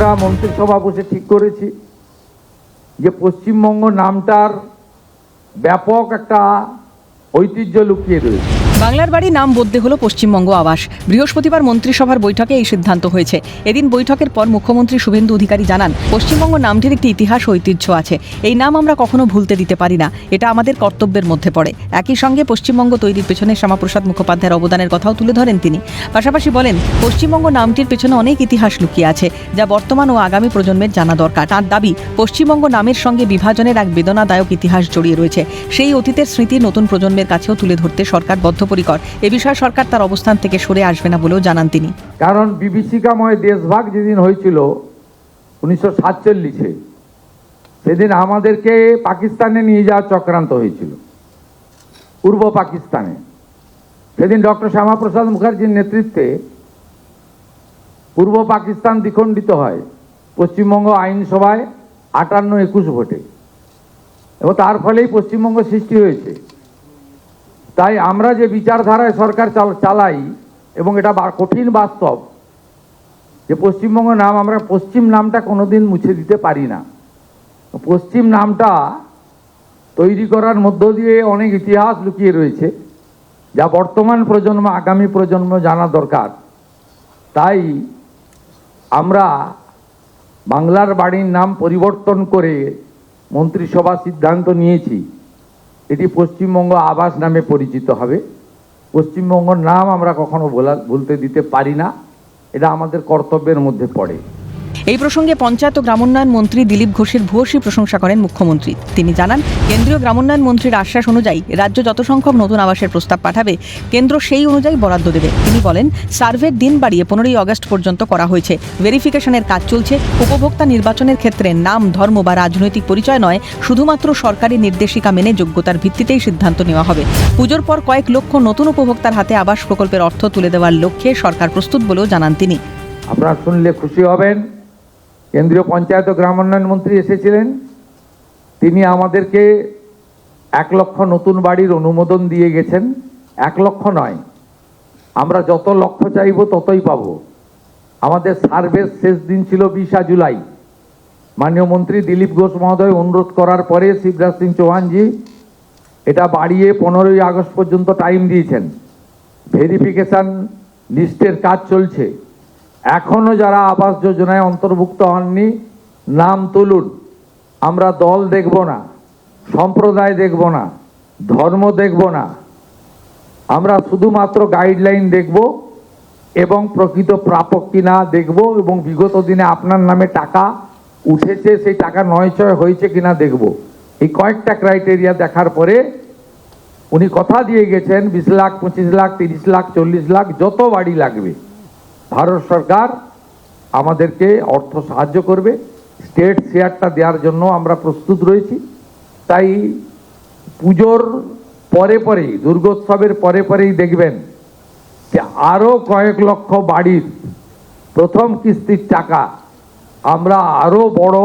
আমরা মন্ত্রিসভা বসে ঠিক করেছি যে পশ্চিমবঙ্গ নামটার ব্যাপক একটা ঐতিহ্য লুকিয়ে রয়েছে। বাংলার বাড়ি নাম বদলে হলো পশ্চিমবঙ্গ আবাস। বৃহস্পতিবার মন্ত্রিসভার বৈঠকে এই সিদ্ধান্ত হয়েছে। এদিন বৈঠকের পর মুখ্যমন্ত্রী শুভেন্দু অধিকারী জানান, পশ্চিমবঙ্গ নামটির একটি ইতিহাস ও ঐতিহ্য আছে। এই নাম আমরা কখনো ভুলতে দিতে পারি না, এটা আমাদের কর্তব্যের মধ্যে পড়ে। একই সঙ্গে পশ্চিমবঙ্গ তৈরির পেছনে শ্যামাপ্রসাদ মুখোপাধ্যায়ের অবদানের কথাও তুলে ধরেন তিনি। পাশাপাশি বলেন, পশ্চিমবঙ্গ নামটির পেছনে অনেক ইতিহাস লুকিয়ে আছে, যা বর্তমান ও আগামী প্রজন্মের জানা দরকার। তাঁর দাবি, পশ্চিমবঙ্গ নামের সঙ্গে বিভাজনের এক বেদনাদায়ক ইতিহাস জড়িয়ে রয়েছে। সেই অতীতের স্মৃতি নতুন প্রজন্মের কাছেও তুলে ধরতে সরকার বদ্ধপরিকর। এ বিষয়ে সরকার তার অবস্থান থেকে সরে আসবে না বলেও জানান তিনি। কারণ বিভীষিকাময় দেশভাগ যেদিন হয়েছিল 1947-এ, সেদিন আমাদেরকে পাকিস্তানে নিয়ে যাওয়ার চক্রান্ত হয়েছিল, পূর্ব পাকিস্তানে। সেদিন ডক্টর শ্যামাপ্রসাদ মুখার্জির নেতৃত্বে পূর্ব পাকিস্তান দ্বিখণ্ডিত হয় পশ্চিমবঙ্গ আইনসভায় 58-21 ভোটে, এবং তার ফলেই পশ্চিমবঙ্গ সৃষ্টি হয়েছে। তাই আমরা যে বিচারধারায় সরকার চালাই, এবং এটা কঠিন বাস্তব যে পশ্চিমবঙ্গ নাম, আমরা পশ্চিম নামটা কোনোদিন মুছে দিতে পারি না। পশ্চিম নামটা তৈরি করার মধ্য দিয়ে অনেক ইতিহাস লুকিয়ে রয়েছে, যা বর্তমান প্রজন্ম, আগামী প্রজন্ম জানা দরকার। তাই আমরা বাংলার বাড়ির নাম পরিবর্তন করে মন্ত্রিসভা সিদ্ধান্ত নিয়েছি, এটি পশ্চিমবঙ্গ আবাস নামে পরিচিত হবে। পশ্চিমবঙ্গের নাম আমরা কখনো ভুলতে দিতে পারি না, এটা আমাদের কর্তব্যের মধ্যে পড়ে। এই প্রসঙ্গে পঞ্চায়েত ও গ্রামোন্নয়ন মন্ত্রী দিলীপ ঘোষের ভূয়সী প্রশংসা করেন মুখ্যমন্ত্রী। তিনি জানান, কেন্দ্রীয় গ্রামোন্নয়ন মন্ত্রীর আশ্বাস অনুযায়ী রাজ্য যত সংখ্যক নতুন আবাসের প্রস্তাব পাঠাবে, কেন্দ্র সেই অনুযায়ী বরাদ্দ দেবে। তিনি বলেন, সার্ভের দিন বাড়িয়ে 15ই আগস্ট পর্যন্ত করা হয়েছে। ভেরিফিকেশনের কাজ চলছে। উপভোক্তা নির্বাচনের ক্ষেত্রে নাম, ধর্ম বা রাজনৈতিক পরিচয় নয়, শুধুমাত্র সরকারি নির্দেশিকা মেনে যোগ্যতার ভিত্তিতেই সিদ্ধান্ত নেওয়া হবে। পুজোর পর কয়েক লক্ষ নতুন উপভোক্তার হাতে আবাস প্রকল্পের অর্থ তুলে দেওয়ার লক্ষ্যে সরকার প্রস্তুত বলেও জানান তিনি। আপনারা শুনলে খুশি হবেন, কেন্দ্রীয় পঞ্চায়েত ও গ্রামোন্নয়ন মন্ত্রী এসেছিলেন, তিনি আমাদেরকে 1 লক্ষ নতুন বাড়ির অনুমোদন দিয়ে গেছেন। 1 লক্ষ নয়, আমরা যত লক্ষ চাইব ততই পাব। আমাদের সার্ভের শেষ দিন ছিল 20 জুলাই। মাননীয় মন্ত্রী দিলীপ ঘোষ মহোদয় অনুরোধ করার পরে শিবরাজ সিং চৌহানজি এটা বাড়িয়ে 15ই আগস্ট পর্যন্ত টাইম দিয়েছেন। ভেরিফিকেশন লিস্টের কাজ চলছে। এখনো যারা আবাস যোজনায় অন্তর্ভুক্ত হননি, নাম তুলুন। আমরা দল দেখব না, সম্প্রদায় দেখব না, ধর্ম দেখব না, আমরা শুধুমাত্র গাইডলাইন দেখব এবং প্রকৃত প্রাপক কিনা দেখব, এবং বিগত দিনে আপনার নামে টাকা উঠেছে, সেই টাকা নয়ছয় হয়েছে কিনা দেখব। এই কয়েকটা ক্রাইটেরিয়া দেখার পরে উনি কথা দিয়ে গেছেন 20 লাখ, 25 লাখ, 30 লাখ, 40 লাখ, যত বাড়ি লাগবে ভারত সরকার আমাদেরকে অর্থ সাহায্য করবে। স্টেট শেয়ারটা দেওয়ার জন্য আমরা প্রস্তুত রয়েছি। তাই পুজোর পরেই, দুর্গোৎসবের পরেই দেখবেন যে আরও কয়েক লক্ষ বাড়ির প্রথম কিস্তির টাকা আমরা আরও বড়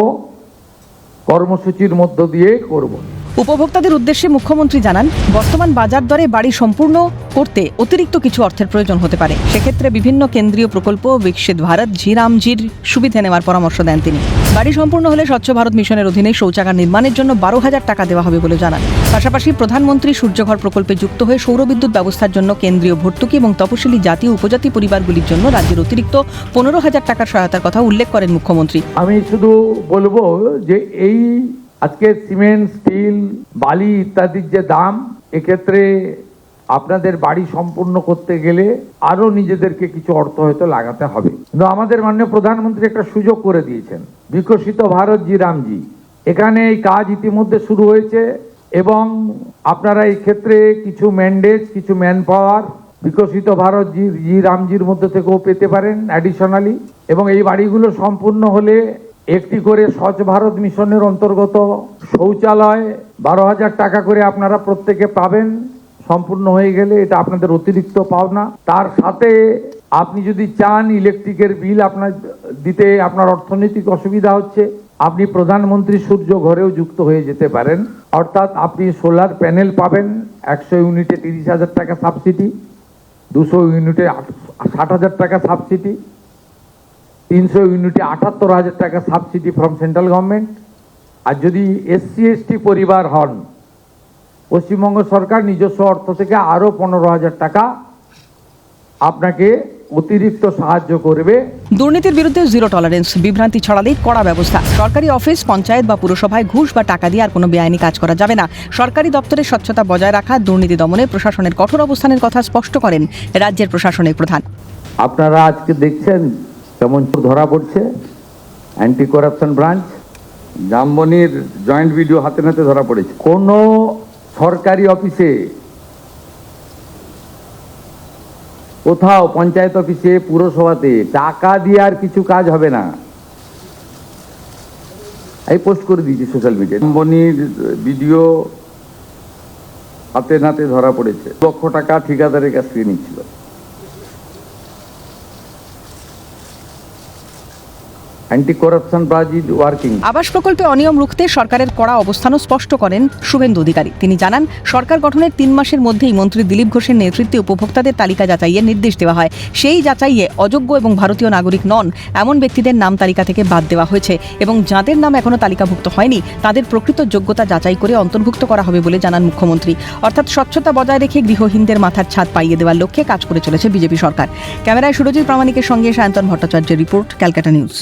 কর্মসূচির মধ্য দিয়ে করব। উপভোক্তাদের উদ্দেশ্যে মুখ্যমন্ত্রী জানান, বর্তমান বাজার দরে বাড়ি সম্পূর্ণ করতে অতিরিক্ত কিছু অর্থের প্রয়োজন হতে পারে। সেক্ষেত্রে বিভিন্ন কেন্দ্রীয় প্রকল্প, বিকশিত ভারত, জি-রামজির সুবিধা নেওয়ার পরামর্শ দেন তিনি। বাড়ি সম্পূর্ণ হলে স্বচ্ছ ভারত মিশনের অধীনে শৌচাগার নির্মাণের জন্য 12,000 টাকা দেওয়া হবে বলে জানান। পাশাপাশি প্রধানমন্ত্রী সূর্যঘর প্রকল্পে যুক্ত হয়ে সৌরবিদ্যুৎ ব্যবস্থার জন্য কেন্দ্রীয় ভর্তুকি এবং তপশিলি জাতি ও উপজাতি পরিবারগুলির জন্য রাজ্যের অতিরিক্ত 15,000 টাকার সহায়তার কথা উল্লেখ করেন মুখ্যমন্ত্রী। আমি শুধু বলবো যে এই আজকে সিমেন্ট, স্টিল, বালি ইত্যাদির যে দাম, এক্ষেত্রে আপনাদের বাড়ি সম্পূর্ণ করতে গেলে আরো নিজেদেরকে কিছু অর্থ হয়তো লাগাতে হবে। কিন্তু আমাদের মাননীয় প্রধানমন্ত্রী একটা সুযোগ করে দিয়েছেন, বিকশিত ভারত জি-রামজি। এখানে এই কাজ ইতিমধ্যে শুরু হয়েছে, এবং আপনারা এই ক্ষেত্রে কিছু ম্যান্ডেট, কিছু ম্যান পাওয়ার বিকশিত ভারত জি-রামজির মধ্যে থেকেও পেতে পারেন অ্যাডিশনালি। এবং এই বাড়িগুলো সম্পূর্ণ হলে একটি করে স্বচ্ছ ভারত মিশনের অন্তর্গত শৌচালয় 12,000 টাকা করে আপনারা প্রত্যেকে পাবেন। সম্পূর্ণ হয়ে গেলে এটা আপনাদের অতিরিক্ত পাওনা। তার সাথে আপনি যদি চান ইলেকট্রিকের বিল আপনার দিতে আপনার অর্থনৈতিক অসুবিধা হচ্ছে, আপনি প্রধানমন্ত্রী সূর্য ঘরেও যুক্ত হয়ে যেতে পারেন। অর্থাৎ আপনি সোলার প্যানেল পাবেন 100 ইউনিটে 30,000 টাকা সাবসিডি, 200 ইউনিটে 60,000 টাকা সাবসিডি 300 ইউনিটে 78,000 টাকা সাবসিডি ফ্রম সেন্ট্রাল গভর্নমেন্ট। আর যদি SC/ST পরিবার হন, পশ্চিমবঙ্গ সরকার নিজস্ব অর্থ থেকে আরও 15,000 টাকা আপনাকে অতিরিক্ত সাহায্য করবে। দুর্নীতির বিরুদ্ধে জিরো টলারেন্স, বিভ্রান্তি ছড়ালেই কড়া ব্যবস্থা। সরকারি অফিস, পঞ্চায়েত বা পুরসভায় ঘুষ বা টাকা দিয়ে আর কোনো বেআইনি কাজ করা যাবে না। সরকারি দপ্তরে স্বচ্ছতা বজায় রাখা, দুর্নীতি দমনে প্রশাসনের কঠোর অবস্থানের কথা স্পষ্ট করেন রাজ্যের প্রশাসনের প্রধান। আপনারা আজকে দেখছেন কেমন ধরা পড়ছে। অ্যান্টি করাপশন ব্রাঞ্চ জামবনির জয়েন্ট ভিডিও হাতে নাতে ধরা পড়েছে। কোনো সরকারি অফিসে, কোথাও পঞ্চায়েত অফিসে, পুরসভাতে টাকা দিয়ে আর কিছু কাজ হবে না। এই পোস্ট করে দিয়েছি সোশ্যাল মিডিয়ায়। জামবনির ভিডিও হাতে নাতে ধরা পড়েছে। 2 লক্ষ টাকা ঠিকাদারের কাছ থেকে নিচ্ছিল। Anti corruption branch is working. আবাস প্রকল্পে অনিয়ম রুখতে সরকারের কড়া অবস্থানও স্পষ্ট করেন শুভেন্দু অধিকারী। তিনি জানান, সরকার গঠনের 3 মাসের মধ্যেই মন্ত্রী দিলীপ ঘোষের নেতৃত্বে উপভোক্তাদের তালিকা যাচাইয়ের নির্দেশ দেওয়া হয়। সেই যাচাইয়ে অযোগ্য এবং ভারতীয় নাগরিক নন এমন ব্যক্তিদের নাম তালিকা থেকে বাদ দেওয়া হয়েছে এবং যাঁদের নাম এখনো তালিকাভুক্ত হয়নি তাদের প্রকৃত যোগ্যতা যাচাই করে অন্তর্ভুক্ত করা হবে বলে জানান মুখ্যমন্ত্রী। অর্থাৎ স্বচ্ছতা বজায় রেখে গৃহহীনদের মাথার ছাদ পাইয়ে দেওয়ার লক্ষ্যে কাজ করে চলেছে বিজেপি সরকার। ক্যামেরায় সুরজিৎ প্রামাণিকের সঙ্গে সায়ন্তন ভট্টাচার্যের রিপোর্ট, ক্যালকাটা নিউজ।